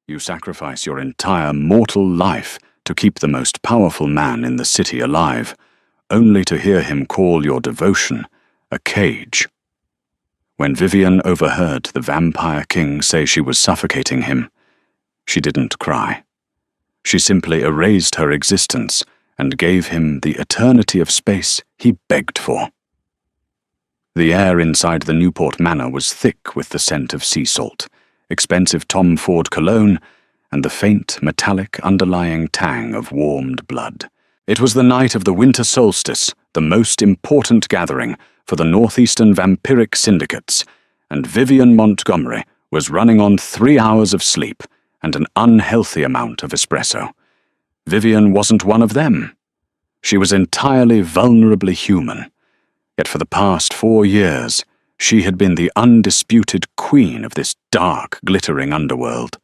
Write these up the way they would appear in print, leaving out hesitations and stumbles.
You sacrifice your entire mortal life to keep the most powerful man in the city alive, only to hear him call your devotion a cage. When Vivian overheard the Vampire King say she was suffocating him, she didn't cry. She simply erased her existence and gave him the eternity of space he begged for. The air inside the Newport Manor was thick with the scent of sea salt, expensive Tom Ford cologne, and the faint, metallic, underlying tang of warmed blood. It was the night of the winter solstice, the most important gathering for the northeastern vampiric syndicates, and Vivian Montgomery was running on 3 hours of sleep and an unhealthy amount of espresso. Vivian wasn't one of them. She was entirely vulnerably human. Yet for the past 4 years, she had been the undisputed queen of this dark, glittering underworld.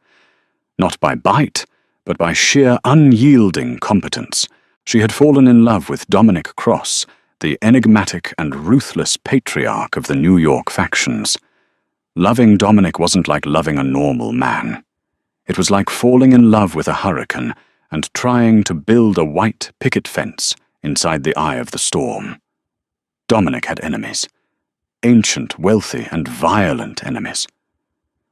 Not by bite, but by sheer unyielding competence. She had fallen in love with Dominic Cross, the enigmatic and ruthless patriarch of the New York factions. Loving Dominic wasn't like loving a normal man. It was like falling in love with a hurricane and trying to build a white picket fence inside the eye of the storm. Dominic had enemies. Ancient, wealthy, and violent enemies.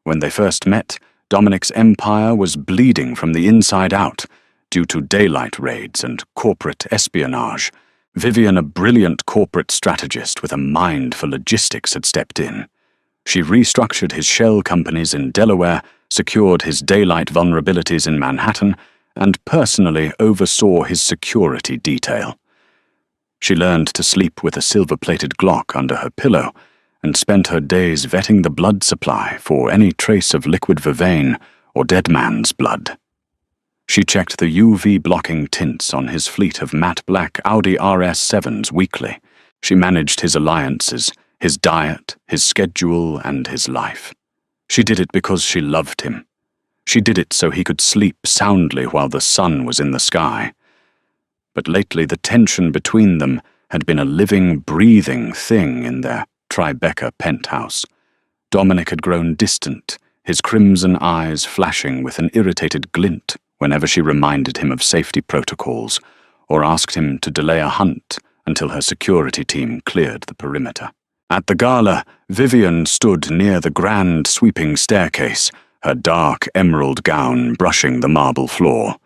When they first met, Dominic's empire was bleeding from the inside out due to daylight raids and corporate espionage. Vivian, a brilliant corporate strategist with a mind for logistics, had stepped in. She restructured his shell companies in Delaware, secured his daylight vulnerabilities in Manhattan, and personally oversaw his security detail. She learned to sleep with a silver-plated Glock under her pillow and spent her days vetting the blood supply for any trace of liquid vervain or dead man's blood. She checked the UV-blocking tints on his fleet of matte black Audi RS7s weekly. She managed his alliances, his diet, his schedule, and his life. She did it because she loved him. She did it so he could sleep soundly while the sun was in the sky. But lately the tension between them had been a living, breathing thing in their Tribeca penthouse. Dominic had grown distant, his crimson eyes flashing with an irritated glint whenever she reminded him of safety protocols or asked him to delay a hunt until her security team cleared the perimeter. At the gala, Vivian stood near the grand sweeping staircase, her dark emerald gown brushing the marble floor.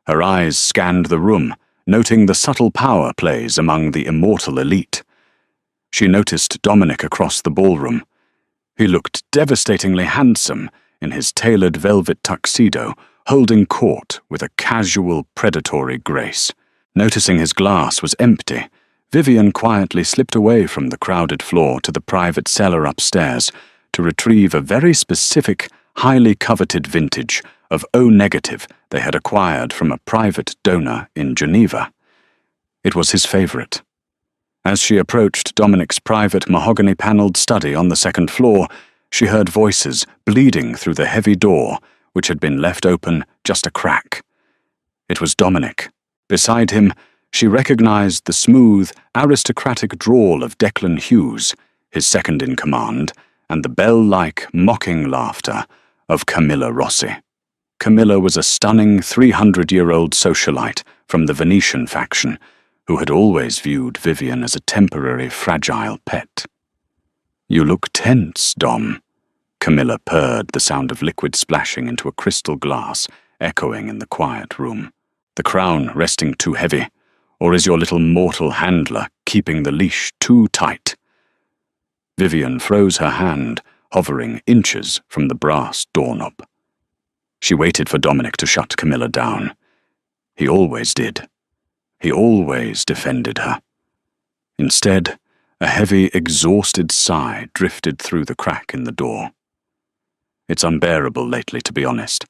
Her eyes scanned the room, noting the subtle power plays among the immortal elite. She noticed Dominic across the ballroom. He looked devastatingly handsome in his tailored velvet tuxedo, holding court with a casual, predatory grace. Noticing his glass was empty, Vivian quietly slipped away from the crowded floor to the private cellar upstairs to retrieve a very specific, highly coveted vintage of O-negative they had acquired from a private donor in Geneva. It was his favorite. As she approached Dominic's private mahogany-paneled study on the second floor, she heard voices bleeding through the heavy door, which had been left open just a crack. It was Dominic. Beside him, she recognized the smooth, aristocratic drawl of Declan Hughes, his second-in-command, and the bell-like, mocking laughter of Camilla Rossi. Camilla was a stunning 300-year-old socialite from the Venetian faction, who had always viewed Vivian as a temporary, fragile pet. "You look tense, Dom," Camilla purred, the sound of liquid splashing into a crystal glass, echoing in the quiet room. "The crown resting too heavy, or is your little mortal handler keeping the leash too tight?" Vivian froze her hand, hovering inches from the brass doorknob. She waited for Dominic to shut Camilla down. He always did. He always defended her. Instead, a heavy, exhausted sigh drifted through the crack in the door. "It's unbearable lately, to be honest."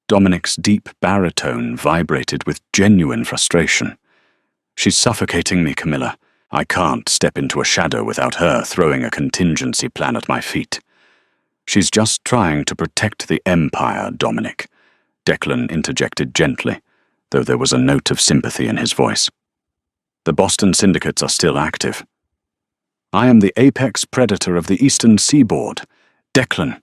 Dominic's deep baritone vibrated with genuine frustration. "She's suffocating me, Camilla. I can't step into a shadow without her throwing a contingency plan at my feet." "She's just trying to protect the Empire, Dominic," Declan interjected gently, though there was a note of sympathy in his voice. "The Boston syndicates are still active. I am the apex predator of the eastern seaboard. Declan."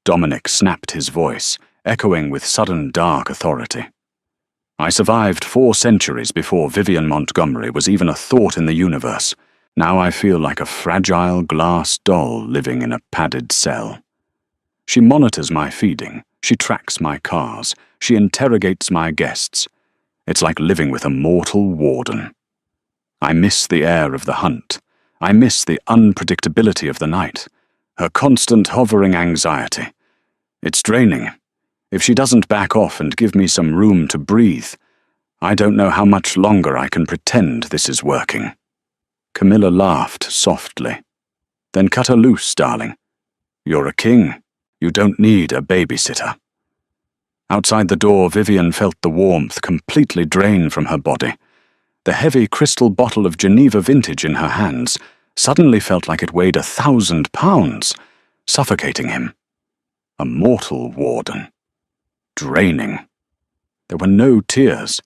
Dominic snapped his voice, echoing with sudden dark authority. I survived 4 centuries before Vivian Montgomery was even a thought in the universe. Now I feel like a fragile glass doll living in a padded cell. She monitors my feeding, she tracks my cars, she interrogates my guests. It's like living with a mortal warden. I miss the air of the hunt. I miss the unpredictability of the night, her constant hovering anxiety. It's draining. If she doesn't back off and give me some room to breathe, I don't know how much longer I can pretend this is working. Camilla laughed softly. Then cut her loose, darling. You're a king. You don't need a babysitter. Outside the door, Vivian felt the warmth completely drain from her body. The heavy crystal bottle of Geneva vintage in her hands suddenly felt like it weighed 1,000 pounds, suffocating him. A mortal warden. Draining. There were no tears.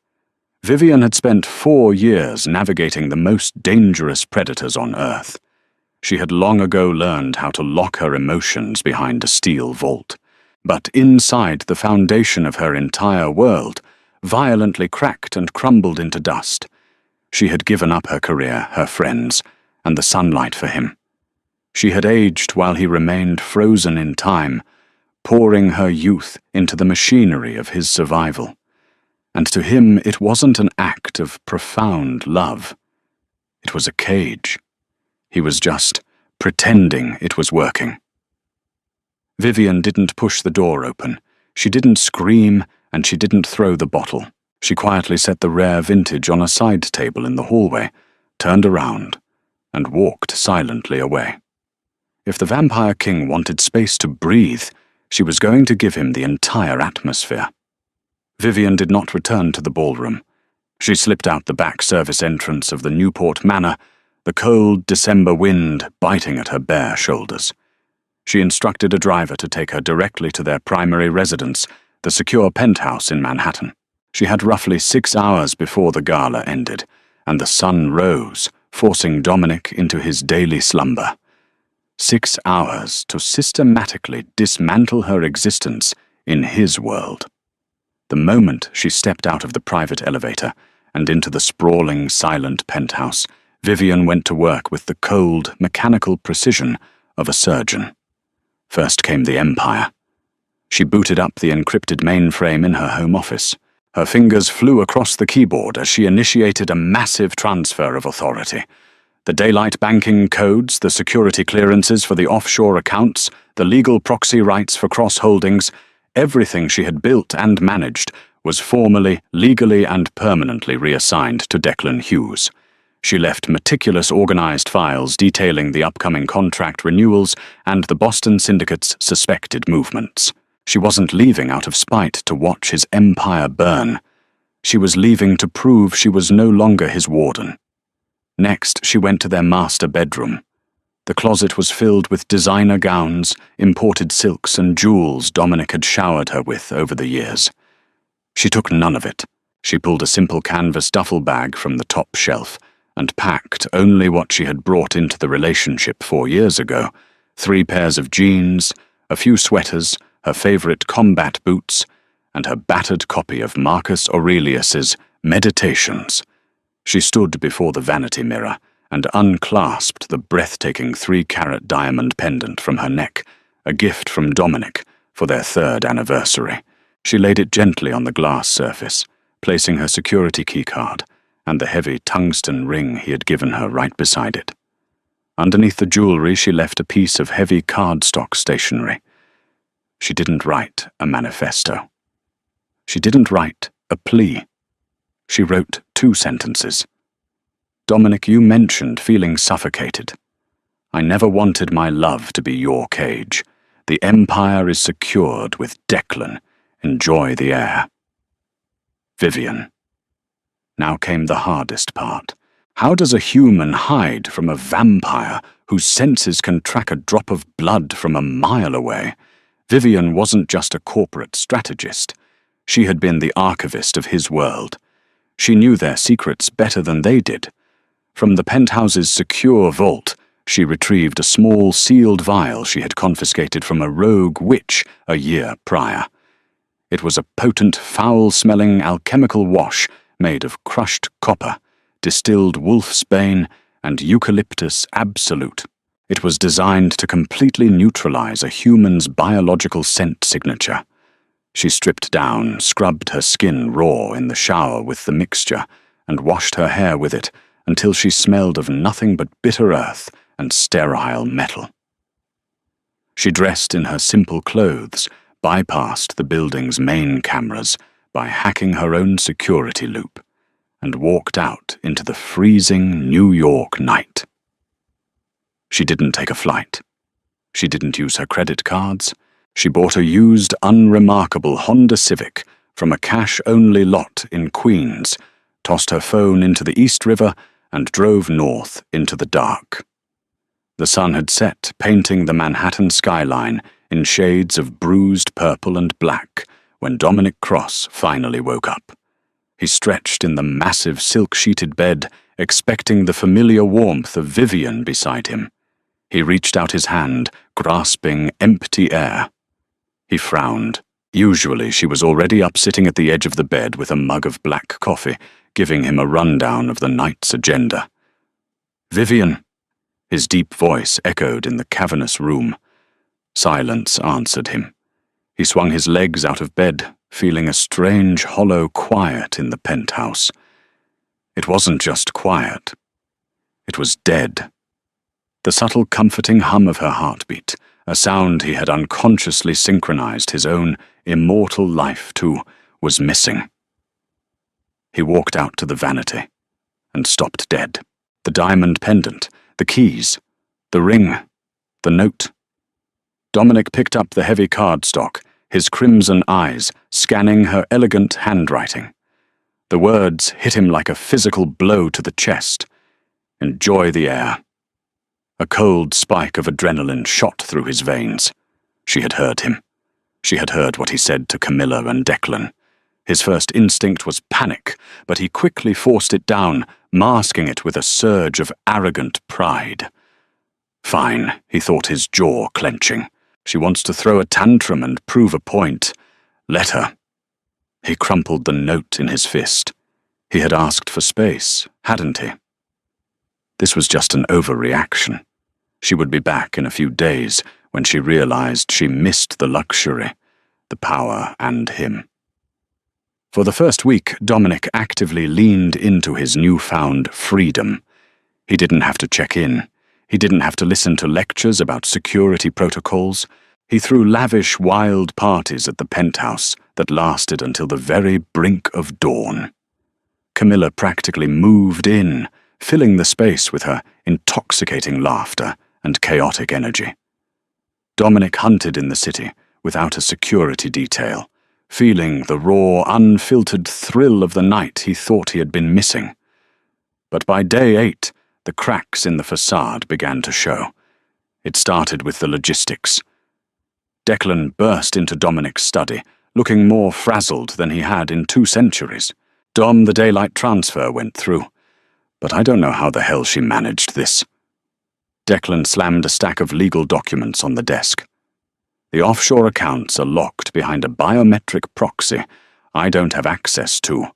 Vivian had spent 4 years navigating the most dangerous predators on Earth. She had long ago learned how to lock her emotions behind a steel vault. But inside, the foundation of her entire world violently cracked and crumbled into dust. She had given up her career, her friends, and the sunlight for him. She had aged while he remained frozen in time, pouring her youth into the machinery of his survival. And to him it wasn't an act of profound love. It was a cage. He was just pretending it was working. Vivian didn't push the door open. She didn't scream, and she didn't throw the bottle. She quietly set the rare vintage on a side table in the hallway, turned around, and walked silently away. If the Vampire King wanted space to breathe, she was going to give him the entire atmosphere. Vivian did not return to the ballroom. She slipped out the back service entrance of the Newport Manor, the cold December wind biting at her bare shoulders. She instructed a driver to take her directly to their primary residence, the secure penthouse in Manhattan. She had roughly 6 hours before the gala ended, and the sun rose, forcing Dominic into his daily slumber. 6 hours to systematically dismantle her existence in his world. The moment she stepped out of the private elevator and into the sprawling, silent penthouse, Vivian went to work with the cold, mechanical precision of a surgeon. First came the Empire. She booted up the encrypted mainframe in her home office. Her fingers flew across the keyboard as she initiated a massive transfer of authority. The daylight banking codes, the security clearances for the offshore accounts, the legal proxy rights for cross-holdings, everything she had built and managed was formally, legally, and permanently reassigned to Declan Hughes. She left meticulous organized files detailing the upcoming contract renewals and the Boston Syndicate's suspected movements. She wasn't leaving out of spite to watch his empire burn. She was leaving to prove she was no longer his warden. Next, she went to their master bedroom. The closet was filled with designer gowns, imported silks, and jewels Dominic had showered her with over the years. She took none of it. She pulled a simple canvas duffel bag from the top shelf and packed only what she had brought into the relationship 4 years ago: 3 pairs of jeans, a few sweaters, her favorite combat boots, and her battered copy of Marcus Aurelius's Meditations. She stood before the vanity mirror and unclasped the breathtaking 3-carat diamond pendant from her neck, a gift from Dominic for their 3rd anniversary. She laid it gently on the glass surface, placing her security keycard and the heavy tungsten ring he had given her right beside it. Underneath the jewelry, she left a piece of heavy cardstock stationery. She didn't write a manifesto. She didn't write a plea. She wrote 2 sentences. Dominic, you mentioned feeling suffocated. I never wanted my love to be your cage. The empire is secured with Declan. Enjoy the air. Vivian. Now came the hardest part. How does a human hide from a vampire whose senses can track a drop of blood from a mile away? Vivian wasn't just a corporate strategist. She had been the archivist of his world. She knew their secrets better than they did. From the penthouse's secure vault, she retrieved a small sealed vial she had confiscated from a rogue witch a year prior. It was a potent, foul-smelling alchemical wash made of crushed copper, distilled wolfsbane, and eucalyptus absolute. It was designed to completely neutralize a human's biological scent signature. She stripped down, scrubbed her skin raw in the shower with the mixture, and washed her hair with it until she smelled of nothing but bitter earth and sterile metal. She dressed in her simple clothes, bypassed the building's main cameras by hacking her own security loop, and walked out into the freezing New York night. She didn't take a flight. She didn't use her credit cards. She bought a used, unremarkable Honda Civic from a cash-only lot in Queens, tossed her phone into the East River, and drove north into the dark. The sun had set, painting the Manhattan skyline in shades of bruised purple and black when Dominic Cross finally woke up. He stretched in the massive silk-sheeted bed, expecting the familiar warmth of Vivian beside him. He reached out his hand, grasping empty air. He frowned. Usually she was already up sitting at the edge of the bed with a mug of black coffee, giving him a rundown of the night's agenda. "Vivian!" His deep voice echoed in the cavernous room. Silence answered him. He swung his legs out of bed, feeling a strange, hollow quiet in the penthouse. It wasn't just quiet. It was dead. The subtle, comforting hum of her heartbeat, a sound he had unconsciously synchronized his own immortal life to, was missing. He walked out to the vanity and stopped dead. The diamond pendant, the keys, the ring, the note. Dominic picked up the heavy cardstock, his crimson eyes scanning her elegant handwriting. The words hit him like a physical blow to the chest. "Enjoy the air." A cold spike of adrenaline shot through his veins. She had heard him. She had heard what he said to Camilla and Declan. His first instinct was panic, but he quickly forced it down, masking it with a surge of arrogant pride. Fine, he thought, his jaw clenching. She wants to throw a tantrum and prove a point. Let her. He crumpled the note in his fist. He had asked for space, hadn't he? This was just an overreaction. She would be back in a few days when she realized she missed the luxury, the power, and him. For the first week, Dominic actively leaned into his newfound freedom. He didn't have to check in. He didn't have to listen to lectures about security protocols. He threw lavish, wild parties at the penthouse that lasted until the very brink of dawn. Camilla practically moved in, filling the space with her intoxicating laughter and chaotic energy. Dominic hunted in the city without a security detail, feeling the raw, unfiltered thrill of the night he thought he had been missing. But by day 8, the cracks in the facade began to show. It started with the logistics. Declan burst into Dominic's study, looking more frazzled than he had in 2 centuries. "Dom, the daylight transfer went through, but I don't know how the hell she managed this." Declan slammed a stack of legal documents on the desk. "The offshore accounts are locked behind a biometric proxy I don't have access to,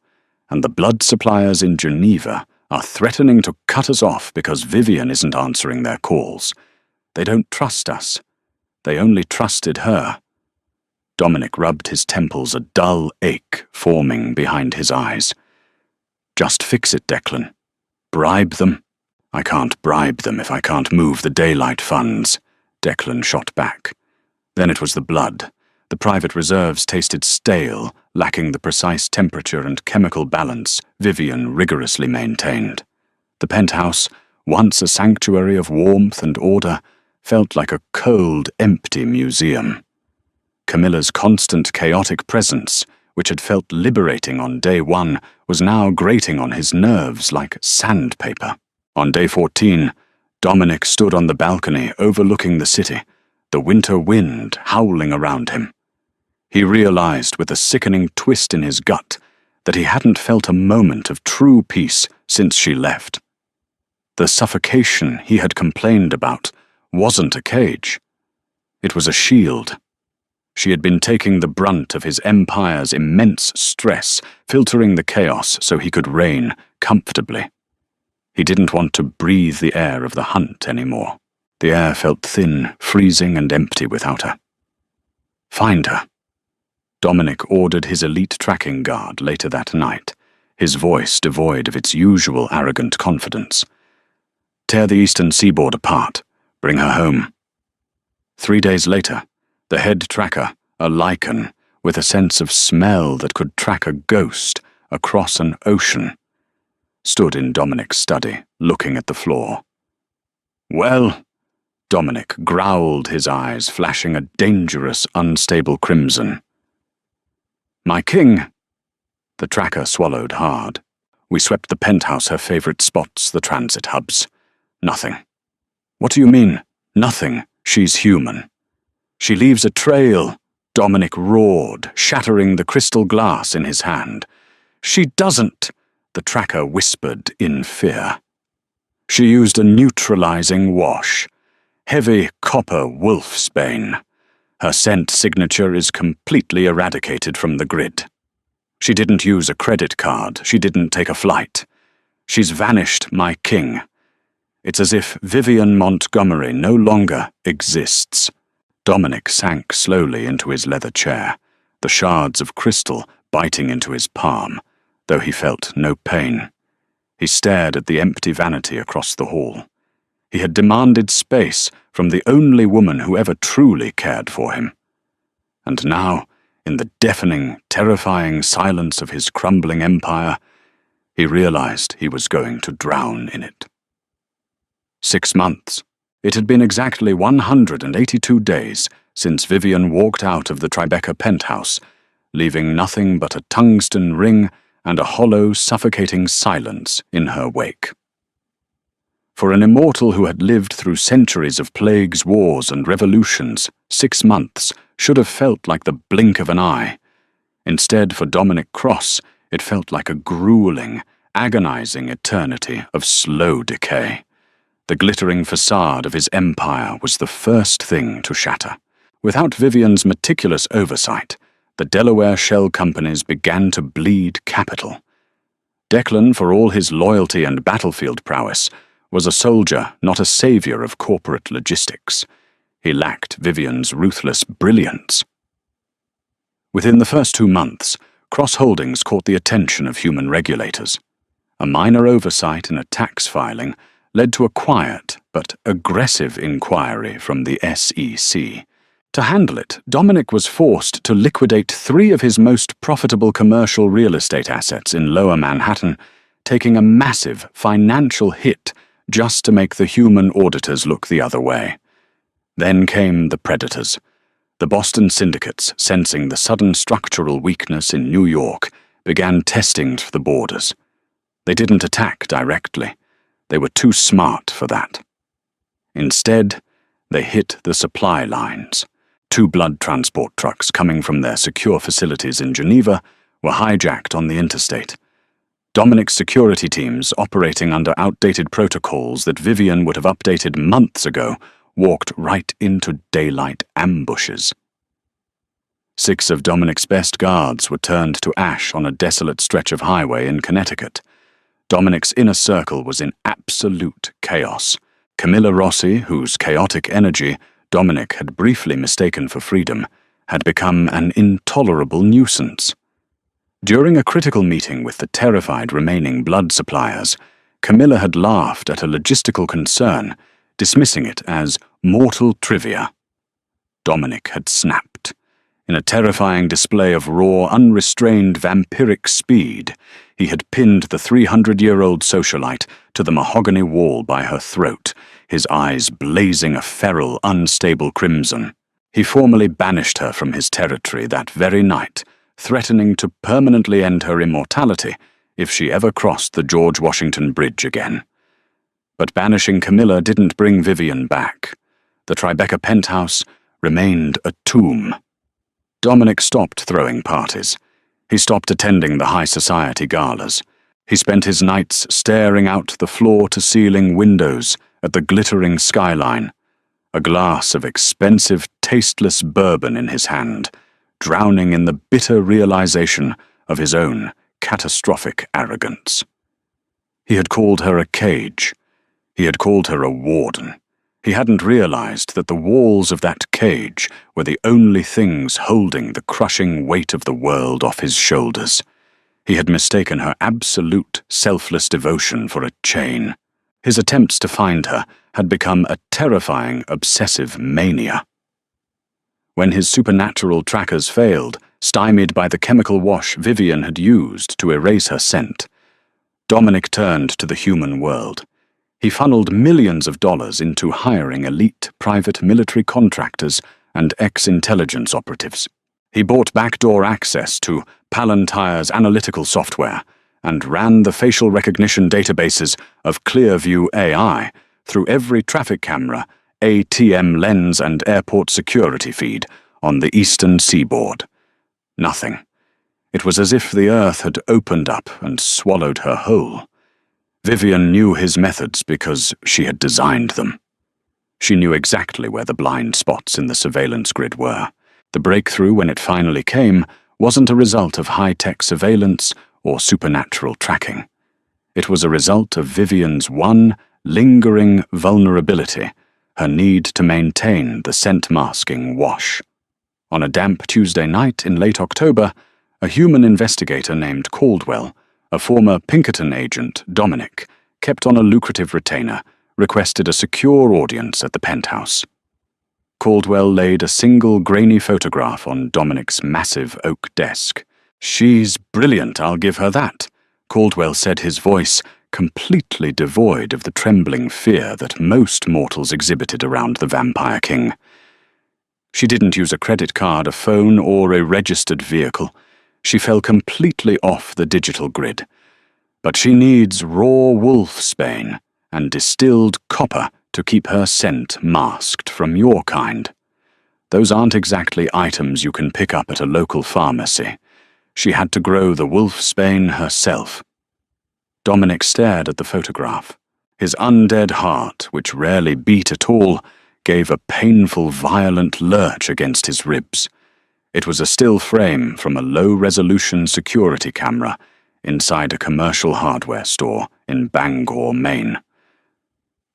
and the blood suppliers in Geneva are threatening to cut us off because Vivian isn't answering their calls. They don't trust us. They only trusted her." Dominic rubbed his temples, a dull ache forming behind his eyes. "Just fix it, Declan. Bribe them." "I can't bribe them if I can't move the daylight funds," Declan shot back. Then it was the blood. The private reserves tasted stale, lacking the precise temperature and chemical balance Vivian rigorously maintained. The penthouse, once a sanctuary of warmth and order, felt like a cold, empty museum. Camilla's constant chaotic presence, which had felt liberating on day 1, was now grating on his nerves like sandpaper. On day 14, Dominic stood on the balcony overlooking the city, the winter wind howling around him. He realized with a sickening twist in his gut that he hadn't felt a moment of true peace since she left. The suffocation he had complained about wasn't a cage. It was a shield. She had been taking the brunt of his empire's immense stress, filtering the chaos so he could reign comfortably. He didn't want to breathe the air of the hunt anymore. The air felt thin, freezing, and empty without her. Find her. Dominic ordered his elite tracking guard later that night, his voice devoid of its usual arrogant confidence. Tear the eastern seaboard apart. Bring her home. 3 days later, the head tracker, a lichen with a sense of smell that could track a ghost across an ocean, stood in Dominic's study, looking at the floor. "Well," Dominic growled, his eyes flashing a dangerous, unstable crimson. "My king." The tracker swallowed hard. "We swept the penthouse, her favorite spots, the transit hubs. Nothing." "What do you mean, nothing? She's human." "She leaves a trail," Dominic roared, shattering the crystal glass in his hand. "She doesn't," the tracker whispered in fear. "She used a neutralizing wash. Heavy copper wolfsbane. Her scent signature is completely eradicated from the grid. She didn't use a credit card. She didn't take a flight. She's vanished, my king. It's as if Vivian Montgomery no longer exists." Dominic sank slowly into his leather chair, the shards of crystal biting into his palm, though he felt no pain. He stared at the empty vanity across the hall. He had demanded space from the only woman who ever truly cared for him. And now, in the deafening, terrifying silence of his crumbling empire, he realized he was going to drown in it. 6 months. It had been exactly 182 days since Vivian walked out of the Tribeca penthouse, leaving nothing but a tungsten ring and a hollow, suffocating silence in her wake. For an immortal who had lived through centuries of plagues, wars, and revolutions, 6 months should have felt like the blink of an eye. Instead, for Dominic Cross, it felt like a grueling, agonizing eternity of slow decay. The glittering facade of his empire was the first thing to shatter. Without Vivian's meticulous oversight, the Delaware shell companies began to bleed capital. Declan, for all his loyalty and battlefield prowess, was a soldier, not a savior of corporate logistics. He lacked Vivian's ruthless brilliance. Within the first 2 months, Cross Holdings caught the attention of human regulators. A minor oversight in a tax filing led to a quiet but aggressive inquiry from the SEC. To handle it, Dominic was forced to liquidate 3 of his most profitable commercial real estate assets in Lower Manhattan, taking a massive financial hit just to make the human auditors look the other way. Then came the predators. The Boston syndicates, sensing the sudden structural weakness in New York, began testing the borders. They didn't attack directly. They were too smart for that. Instead, they hit the supply lines. 2 blood transport trucks coming from their secure facilities in Geneva were hijacked on the interstate. Dominic's security teams, operating under outdated protocols that Vivian would have updated months ago, walked right into daylight ambushes. 6 of Dominic's best guards were turned to ash on a desolate stretch of highway in Connecticut. Dominic's inner circle was in absolute chaos. Camilla Rossi, whose chaotic energy Dominic had briefly mistaken for freedom, had become an intolerable nuisance. During a critical meeting with the terrified remaining blood suppliers, Camilla had laughed at a logistical concern, dismissing it as mortal trivia. Dominic had snapped. In a terrifying display of raw, unrestrained vampiric speed, he had pinned the 300-year-old socialite to the mahogany wall by her throat, his eyes blazing a feral, unstable crimson. He formally banished her from his territory that very night, threatening to permanently end her immortality if she ever crossed the George Washington Bridge again. But banishing Camilla didn't bring Vivian back. The Tribeca penthouse remained a tomb. Dominic stopped throwing parties. He stopped attending the high society galas. He spent his nights staring out the floor-to-ceiling windows at the glittering skyline. a glass of expensive, tasteless bourbon in his hand, drowning in the bitter realization of his own catastrophic arrogance. He had called her a cage. He had called her a warden. He hadn't realized that the walls of that cage were the only things holding the crushing weight of the world off his shoulders. He had mistaken her absolute, selfless devotion for a chain. His attempts to find her had become a terrifying, obsessive mania. When his supernatural trackers failed, stymied by the chemical wash Vivian had used to erase her scent, Dominic turned to the human world. He funneled millions of dollars into hiring elite private military contractors and ex-intelligence operatives. He bought backdoor access to Palantire's analytical software and ran the facial recognition databases of Clearview AI through every traffic camera, ATM lens and airport security feed on the eastern seaboard. Nothing. It was as if the earth had opened up and swallowed her whole. Vivian knew his methods because she had designed them. She knew exactly where the blind spots in the surveillance grid were. The breakthrough, when it finally came, wasn't a result of high-tech surveillance or supernatural tracking. It was a result of Vivian's one lingering vulnerability, her need to maintain the scent-masking wash. On a damp Tuesday night in late October, a human investigator named Caldwell, a former Pinkerton agent, Dominic, kept on a lucrative retainer, requested a secure audience at the penthouse. Caldwell laid a single grainy photograph on Dominic's massive oak desk. "She's brilliant, I'll give her that," Caldwell said, his voice completely devoid of the trembling fear that most mortals exhibited around the Vampire King. She didn't use a credit card, a phone, or a registered vehicle. She fell completely off the digital grid. But she needs raw wolfsbane and distilled copper to keep her scent masked from your kind. Those aren't exactly items you can pick up at a local pharmacy. She had to grow the wolfsbane herself. Dominic stared at the photograph. His undead heart, which rarely beat at all, gave a painful, violent lurch against his ribs. It was a still frame from a low-resolution security camera inside a commercial hardware store in Bangor, Maine.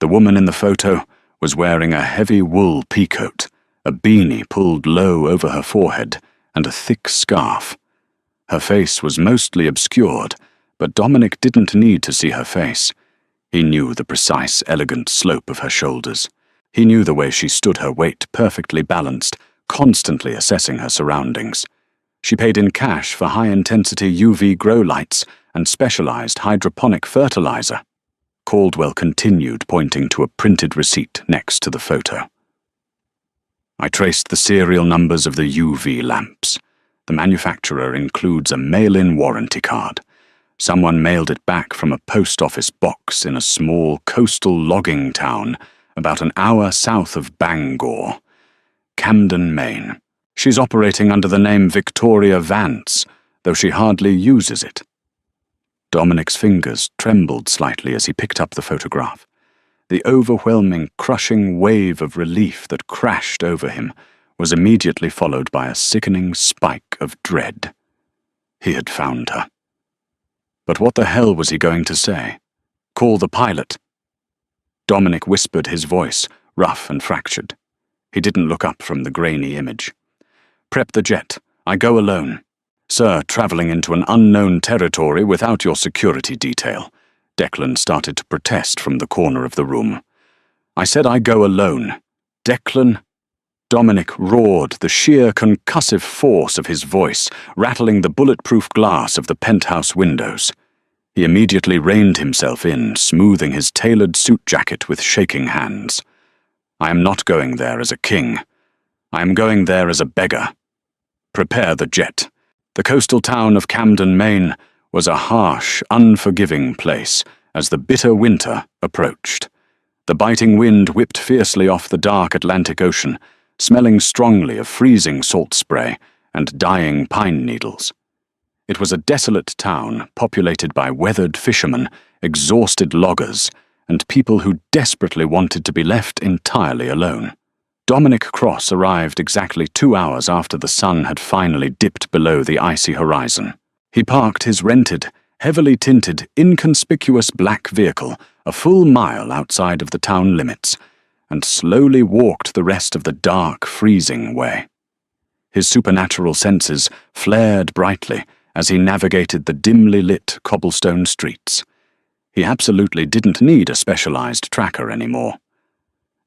The woman in the photo was wearing a heavy wool peacoat, a beanie pulled low over her forehead, and a thick scarf. Her face was mostly obscured, but Dominic didn't need to see her face. He knew the precise, elegant slope of her shoulders. He knew the way she stood her weight perfectly balanced, constantly assessing her surroundings. She paid in cash for high-intensity UV grow lights and specialized hydroponic fertilizer. Caldwell continued, pointing to a printed receipt next to the photo. "I traced the serial numbers of the UV lamps. The manufacturer includes a mail-in warranty card. Someone mailed it back from a post office box in a small coastal logging town about an hour south of Bangor, Camden, Maine. She's operating under the name Victoria Vance, though she hardly uses it." Dominic's fingers trembled slightly as he picked up the photograph. The overwhelming, crushing wave of relief that crashed over him was immediately followed by a sickening spike of dread. He had found her. But what the hell was he going to say? Call the pilot? Dominic whispered, his voice rough and fractured. He didn't look up from the grainy image. "Prep the jet. I go alone." "Sir, traveling into an unknown territory without your security detail." Declan started to protest from the corner of the room. "I said I go alone." "Declan?" Dominic roared, the sheer concussive force of his voice rattling the bulletproof glass of the penthouse windows. He immediately reined himself in, smoothing his tailored suit jacket with shaking hands. "I am not going there as a king. I am going there as a beggar. Prepare the jet." The coastal town of Camden, Maine, was a harsh, unforgiving place as the bitter winter approached. The biting wind whipped fiercely off the dark Atlantic Ocean, smelling strongly of freezing salt spray and dying pine needles. It was a desolate town populated by weathered fishermen, exhausted loggers, and people who desperately wanted to be left entirely alone. Dominic Cross arrived exactly 2 hours after the sun had finally dipped below the icy horizon. He parked his rented, heavily tinted, inconspicuous black vehicle a full mile outside of the town limits, and slowly walked the rest of the dark, freezing way. His supernatural senses flared brightly as he navigated the dimly lit cobblestone streets. He absolutely didn't need a specialized tracker anymore.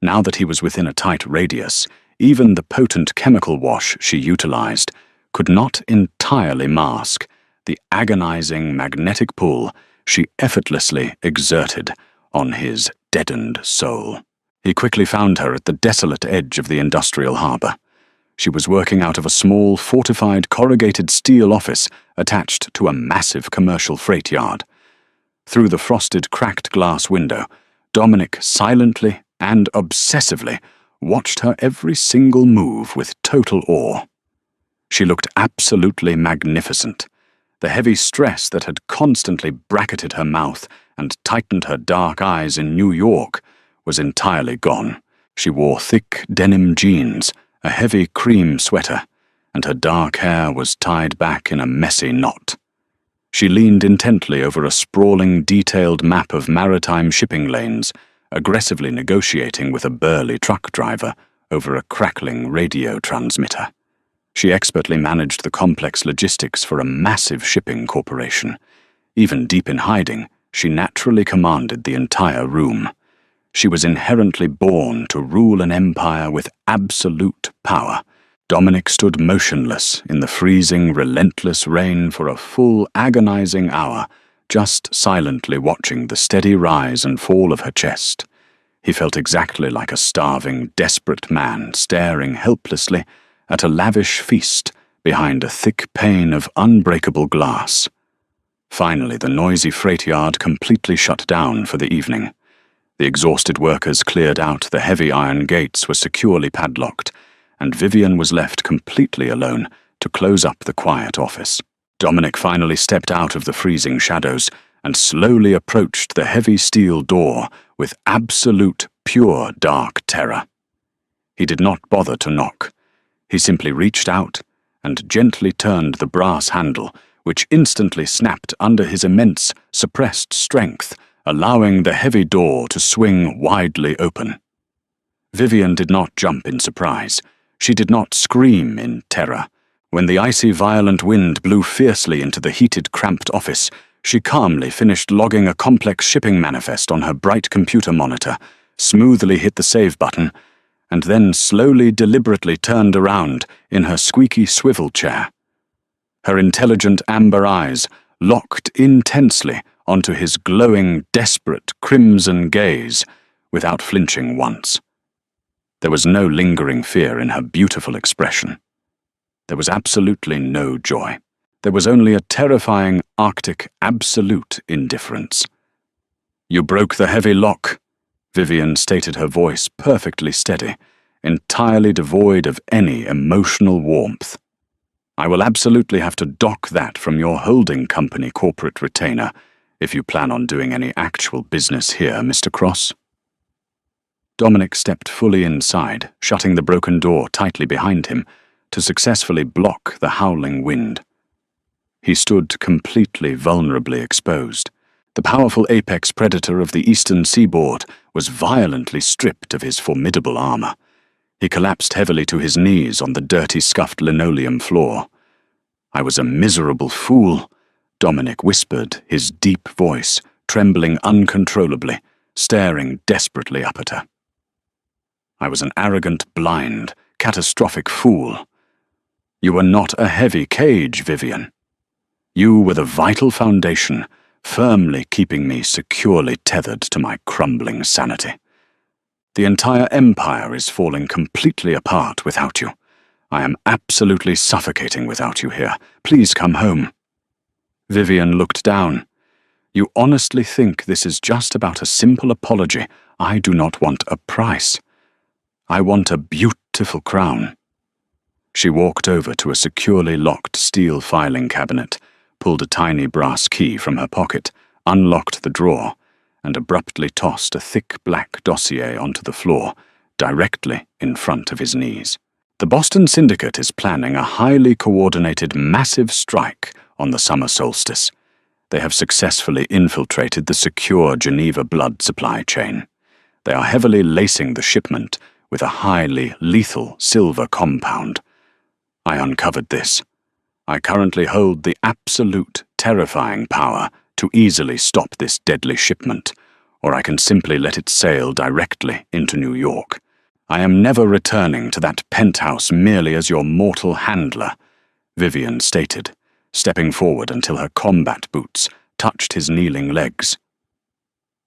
Now that he was within a tight radius, even the potent chemical wash she utilized could not entirely mask the agonizing magnetic pull she effortlessly exerted on his deadened soul. He quickly found her at the desolate edge of the industrial harbor. She was working out of a small, fortified corrugated steel office attached to a massive commercial freight yard. Through the frosted, cracked glass window, Dominic silently and obsessively watched her every single move with total awe. She looked absolutely magnificent. The heavy stress that had constantly bracketed her mouth and tightened her dark eyes in New York was entirely gone. She wore thick denim jeans, a heavy cream sweater, and her dark hair was tied back in a messy knot. She leaned intently over a sprawling, detailed map of maritime shipping lanes, aggressively negotiating with a burly truck driver over a crackling radio transmitter. She expertly managed the complex logistics for a massive shipping corporation. Even deep in hiding, she naturally commanded the entire room. She was inherently born to rule an empire with absolute power. Dominic stood motionless in the freezing, relentless rain for a full, agonizing hour, just silently watching the steady rise and fall of her chest. He felt exactly like a starving, desperate man staring helplessly at a lavish feast behind a thick pane of unbreakable glass. Finally, the noisy freight yard completely shut down for the evening. The exhausted workers cleared out, the heavy iron gates were securely padlocked, and Vivian was left completely alone to close up the quiet office. Dominic finally stepped out of the freezing shadows and slowly approached the heavy steel door with absolute, pure dark terror. He did not bother to knock. He simply reached out and gently turned the brass handle, which instantly snapped under his immense, suppressed strength, allowing the heavy door to swing widely open. Vivian did not jump in surprise. She did not scream in terror. When the icy, violent wind blew fiercely into the heated, cramped office, she calmly finished logging a complex shipping manifest on her bright computer monitor, smoothly hit the save button, and then slowly, deliberately turned around in her squeaky swivel chair. Her intelligent amber eyes locked intensely onto his glowing, desperate, crimson gaze without flinching once. There was no lingering fear in her beautiful expression. There was absolutely no joy. There was only a terrifying, Arctic, absolute indifference. "You broke the heavy lock," Vivian stated, her voice perfectly steady, entirely devoid of any emotional warmth. "I will absolutely have to dock that from your holding company corporate retainer if you plan on doing any actual business here, Mr. Cross." Dominic stepped fully inside, shutting the broken door tightly behind him to successfully block the howling wind. He stood completely vulnerably exposed. The powerful apex predator of the eastern seaboard was violently stripped of his formidable armor. He collapsed heavily to his knees on the dirty, scuffed linoleum floor. "I was a miserable fool," Dominic whispered, his deep voice trembling uncontrollably, staring desperately up at her. "I was an arrogant, blind, catastrophic fool. You were not a heavy cage, Vivian. You were the vital foundation, firmly keeping me securely tethered to my crumbling sanity. The entire empire is falling completely apart without you. I am absolutely suffocating without you here. Please come home." Vivian looked down. "You honestly think this is just about a simple apology? I do not want a price. I want a beautiful crown." She walked over to a securely locked steel filing cabinet, pulled a tiny brass key from her pocket, unlocked the drawer, and abruptly tossed a thick black dossier onto the floor, directly in front of his knees. The Boston Syndicate is planning a highly coordinated massive strike on the summer solstice. They have successfully infiltrated the secure Geneva blood supply chain. They are heavily lacing the shipment with a highly lethal silver compound. I uncovered this. I currently hold the absolute terrifying power to easily stop this deadly shipment, or I can simply let it sail directly into New York. I am never returning to that penthouse merely as your mortal handler, Vivian stated, stepping forward until her combat boots touched his kneeling legs.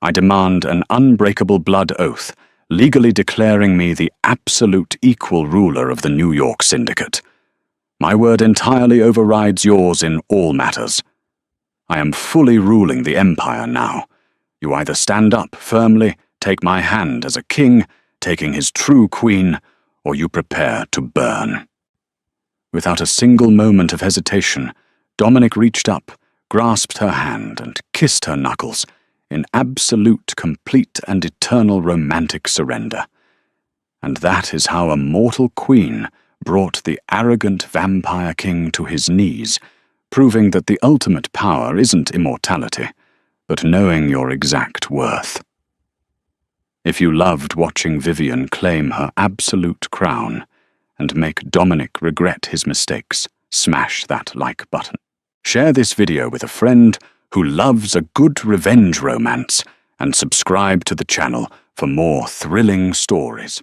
I demand an unbreakable blood oath, legally declaring me the absolute equal ruler of the New York Syndicate. My word entirely overrides yours in all matters. I am fully ruling the Empire now. You either stand up firmly, take my hand as a king, taking his true queen, or you prepare to burn. Without a single moment of hesitation, Dominic reached up, grasped her hand, and kissed her knuckles in absolute, complete, and eternal romantic surrender. And that is how a mortal queen brought the arrogant vampire king to his knees, proving that the ultimate power isn't immortality, but knowing your exact worth. If you loved watching Vivian claim her absolute crown and make Dominic regret his mistakes, smash that like button. Share this video with a friend who loves a good revenge romance, and subscribe to the channel for more thrilling stories.